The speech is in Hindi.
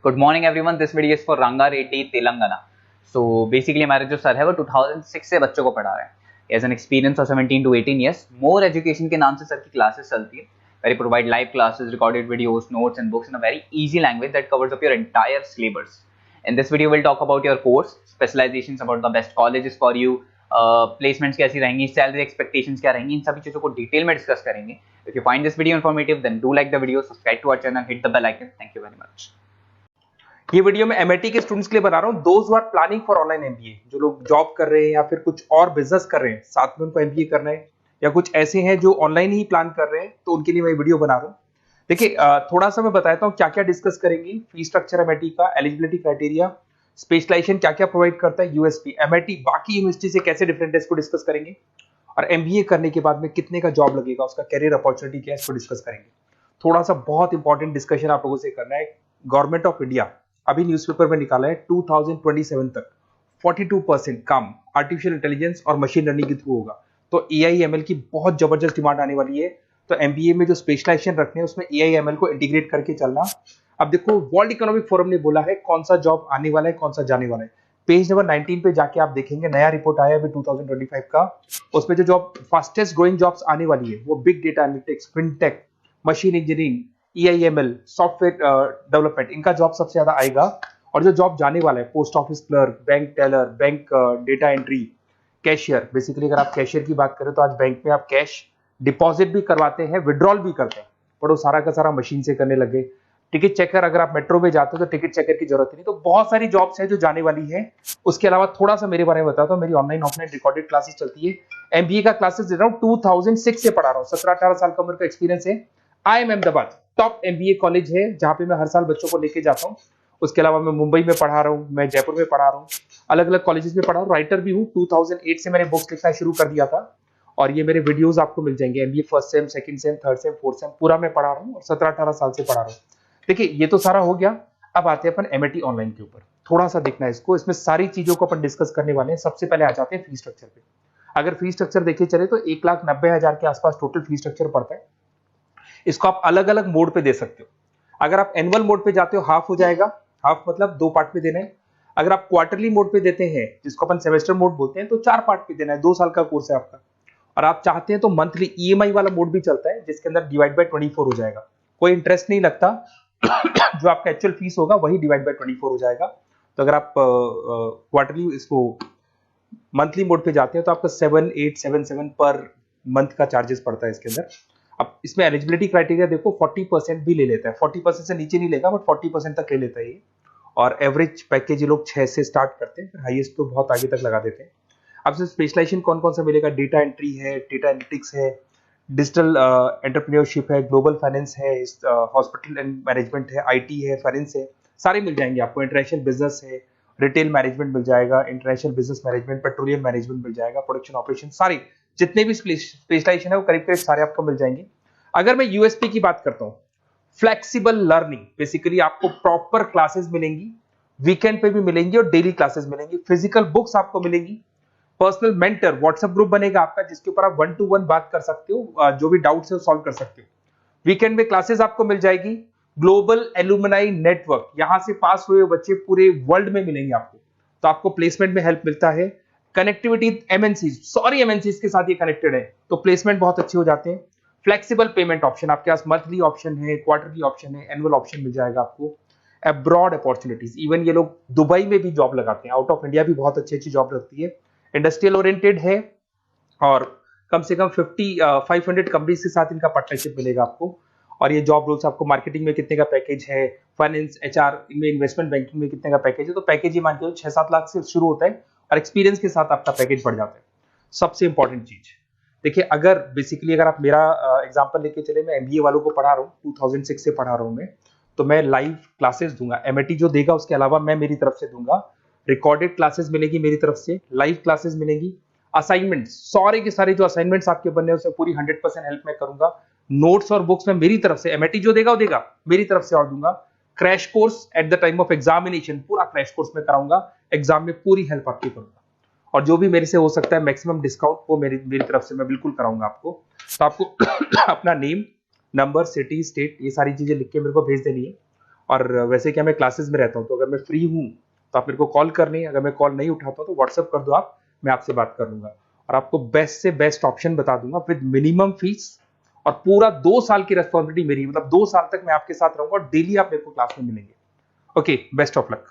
Good morning everyone. This video is for Ranga Reddy, Telangana. So basically हमारे जो सर है वो 2006 से बच्चों को पढ़ा रहे हैं. As an experience of 17 to 18 years, More Education के नाम से सर की क्लासेस चलती है. Where he provide live classes, recorded videos, notes and books in a very easy language that covers up your entire syllabus. In this video we'll talk about your course, specializations, about the best colleges for you, placements कैसी रहेंगी, salary expectations क्या रहेंगी, इन सभी चीजों को डिटेल में डिस्कस करेंगे. If you find this video informative, then do like the video, subscribe to our channel, hit the bell icon. Thank you very much. ये वीडियो मैं एमआईटी के स्टूडेंट्स के लिए बना रहा हूँ. Those who are planning for online MBA, जो लोग जॉब कर रहे हैं या फिर कुछ और बिजनेस कर रहे हैं, साथ में उनको एमबीए करना है, या कुछ ऐसे हैं जो ऑनलाइन ही प्लान कर रहे हैं, तो उनके लिए मैं वीडियो बना रहा हूँ. देखिए थोड़ा सा मैं बताता हूँ क्या क्या डिस्कस करेंगे. फी स्ट्रक्चर एमआईटी का, एलिजिबिलिटी क्राइटेरिया, स्पेशलाइजेशन क्या क्या प्रोवाइड करता है, यूएसपी एमआईटी बाकी यूनिवर्सिटी से कैसे डिफरेंट है, इसको डिस्कस करेंगे. और एमबीए करने के बाद में कितने का जॉब लगेगा, उसका कैरियर अपॉर्चुनिटी क्या है, इसको डिस्कस करेंगे. थोड़ा सा बहुत इंपॉर्टेंट डिस्कशन आप लोगों से करना है. गवर्नमेंट ऑफ इंडिया अभी न्यूज़पेपर में निकाला है 2027 तक 42% काम आर्टिफिशियल इंटेलिजेंस और मशीन लर्निंग के थ्रू होगा. तो एआईएमएल की बहुत जबरदस्त डिमांड आने वाली है. तो एमबीए में जो स्पेशलाइजेशन रखने हैं उसमें एआईएमएल को इंटीग्रेट करके चलना. अब देखो वर्ल्ड इकोनॉमिक फोरम ने बोला है कौन सा जॉब आने वाला है, कौन सा जाने वाला है. पेज नंबर 19 पे जाके आप देखेंगे, नया रिपोर्ट आया अभी 2025 का. उसमें जो जॉब फास्टेस्ट ग्रोइंग जॉब्स आने वाली है वो big data analytics, fintech, machine engineering, AIML, software development, इनका जॉब सबसे ज्यादा आएगा. और जो जॉब जाने वाला है post office clerk, bank teller, bank data entry, cashier. Basically अगर आप कैशियर की बात करें तो आज बैंक में आप कैश डिपॉजिट भी करवाते हैं, विड्रॉल भी करते हैं, पर वो सारा का सारा मशीन से करने लगे. टिकट चेकर, अगर आप मेट्रो में जाते हो तो टिकट चेकर की जरूरत नहीं. तो बहुत सारी जॉब्स है जो जाने वाली है. उसके अलावा थोड़ा सा मेरे बारे में बताता हूँ. मेरी ऑनलाइन ऑफलाइन रिकॉर्डेड क्लासेस चलती है. एमबीए का क्लासेस दे रहा हूँ, 2006 से पढ़ा रहा हूँ. 17-18 साल का उम्र का एक्सपीरियंस है. IIM Ahmedabad top MBA college है जहां पे मैं हर साल बच्चों को लेके जाता हूँ. उसके अलावा मैं मुंबई में पढ़ा रहा हूँ, मैं जयपुर में पढ़ा रहा हूँ, अलग अलग कॉलेजेस में पढ़ा हूँ. राइटर भी हूँ. 2008 से मैंने बुक्स लिखना शुरू कर दिया था और ये मेरे वीडियोस आपको मिल जाएंगे. MBA first sem, second same, third same, fourth same पूरा मैं पढ़ा रहा हूँ और 17-18 साल से पढ़ा रहा हूँ. देखिए ये तो सारा हो गया. अब आते हैं अपन एमआईटी ऑनलाइन के ऊपर. थोड़ा सा देखना है इसको, इसमें सारी चीजों को अपन डिस्कस करने वाले हैं. सबसे पहले आ जाते हैं फी स्ट्रक्चर पे. अगर फी स्ट्रक्चर देखे चले तो 1,90,000 के आसपास टोटल फी स्ट्रक्चर पड़ता है. इसको आप अलग अलग मोड पे दे सकते हो. अगर आप एनुअल मोड पे जाते हो हाफ हो जाएगा. हाफ मतलब 2 पार्ट में देना है. अगर आप क्वार्टरली मोड पे देते हैं जिसको अपन सेमेस्टर मोड बोलते हैं तो 4 पार्ट पे देना है. 2 साल का कोर्स है आपका. और आप चाहते हैं तो मंथली ईएमआई वाला मोड भी चलता है जिसके अंदर डिवाइड बाय 24 हो जाएगा. कोई इंटरेस्ट नहीं लगता. जो आपका एक्चुअल फीस होगा वही डिवाइड बाय 24 हो जाएगा. तो अगर आप क्वार्टरली इसको मंथली मोड पे जाते हैं तो आपका 7,877 पर मंथ का चार्जेस पड़ता है इसके अंदर. अब इसमें एलिजिबिलिटी क्राइटेरिया देखो, 40% भी ले लेता है. 40% से नीचे नहीं लेगा बट 40% तक ले लेता है ये. और एवरेज पैकेज ये लोग 6 से स्टार्ट करते हैं, फिर हाईएस्ट तो बहुत आगे तक लगा देते हैं. अब से स्पेशलाइजेशन कौन कौन सा मिलेगा, डेटा एंट्री है, डेटा एनालिटिक्स है, डिजिटल एंटरप्रेन्योरशिप है, ग्लोबल फाइनेंस है, हॉस्पिटल एंड मैनेजमेंट है, आईटी है, फाइनेंस है, सारे मिल जाएंगे आपको. इंटरनेशनल बिजनेस है, रिटेल मैनेजमेंट मिल जाएगा, international business management, petroleum management मिल जाएगा, प्रोडक्शन ऑपरेशन, सारी जितने भी स्पेशलाइजेशन है वो करीब करीब सारे आपको मिल जाएंगे. अगर मैं यूएसपी की बात करता हूं, फ्लेक्सिबल लर्निंग, बेसिकली आपको प्रॉपर क्लासेस मिलेंगी, वीकेंड पे भी मिलेंगी और डेली क्लासेस मिलेंगी. फिजिकल बुक्स आपको मिलेंगी. पर्सनल मेंटर व्हाट्सएप ग्रुप बनेगा आपका जिसके ऊपर आप 1-to-1 बात कर सकते हो, जो भी डाउट्स है वो सॉल्व कर सकते हो. वीकेंड में क्लासेस आपको मिल जाएगी. ग्लोबल एलुमनाई नेटवर्क, यहां से पास हुए बच्चे पूरे वर्ल्ड में मिलेंगे आपको, तो आपको प्लेसमेंट में हेल्प मिलता है. कनेक्टिविटी एमएनसीज के साथ ये कनेक्टेड है तो प्लेसमेंट बहुत अच्छे हो जाते हैं. फ्लेक्सिबल पेमेंट ऑप्शन, आपके पास मंथली ऑप्शन है, क्वार्टरली ऑप्शन है, एनुअल ऑप्शन मिल जाएगा आपको. अब्रॉड अपॉर्चुनिटीज, इवन ये लोग दुबई में भी जॉब लगाते हैं. आउट ऑफ इंडिया भी बहुत अच्छी अच्छी जॉब लगती है. इंडस्ट्रियल ओरिएंटेड है और कम से कम 500 कंपनीज के साथ इनका पार्टनरशिप मिलेगा आपको. और ये जॉब रोल्स आपको मार्केटिंग में कितने का पैकेज है, फाइनेंस, एचआर, इनमें इन्वेस्टमेंट बैंकिंग में कितने का पैकेज है, तो पैकेज ही मान के 6-7 लाख से शुरू होता है और एक्सपीरियंस के साथ आपका पैकेज बढ़ जाता है. सबसे इंपॉर्टेंट चीज देखिए, अगर बेसिकली अगर आप मेरा एग्जांपल लेके चले, मैं एमबीए वालों को पढ़ा रहा हूँ, 2006 से पढ़ा रहा हूँ मैं, तो मैं लाइव क्लासेस दूंगा. एमआईटी जो देगा उसके अलावा मैं मेरी तरफ से दूंगा. रिकॉर्डेड क्लासेस मिलेगी मेरी तरफ से, लाइव क्लासेस मिलेंगी. असाइनमेंट, सारे के सारे जो असाइनमेंट्स आपके बनने हैं उसमें पूरी 100% हेल्प मैं करूंगा. नोट्स और बुक्स में मेरी तरफ से, एमआईटी जो देगा वो देगा, मेरी तरफ से और दूंगा. Crash course at the time of examination, पूरा क्रैश कोर्स में कराऊंगा. एग्जाम में पूरी हेल्प आपकी करूंगा. और जो भी मेरे से हो सकता है मैक्सिमम डिस्काउंट वो मेरी तरफ से मैं बिल्कुल कराऊंगा आपको. तो आपको अपना नेम, नंबर, सिटी, स्टेट, ये सारी चीजें लिख के मेरे को भेज देनी है. और वैसे क्या मैं क्लासेस में रहता हूँ, तो अगर मैं फ्री हूँ तो आप मेरे को कॉल कर लें, अगर मैं कॉल नहीं उठाता हूँ तो व्हाट्सअप कर दो आप, मैं आपसे बात कर लूंगा और आपको बेस्ट से बेस्ट ऑप्शन बता दूंगा विद मिनिमम फीस। और पूरा 2 साल की रेस्पॉन्सिबिलिटी मेरी है, मतलब 2 साल तक मैं आपके साथ रहूंगा और डेली आप मेरे को क्लास में मिलेंगे। Okay, best of luck.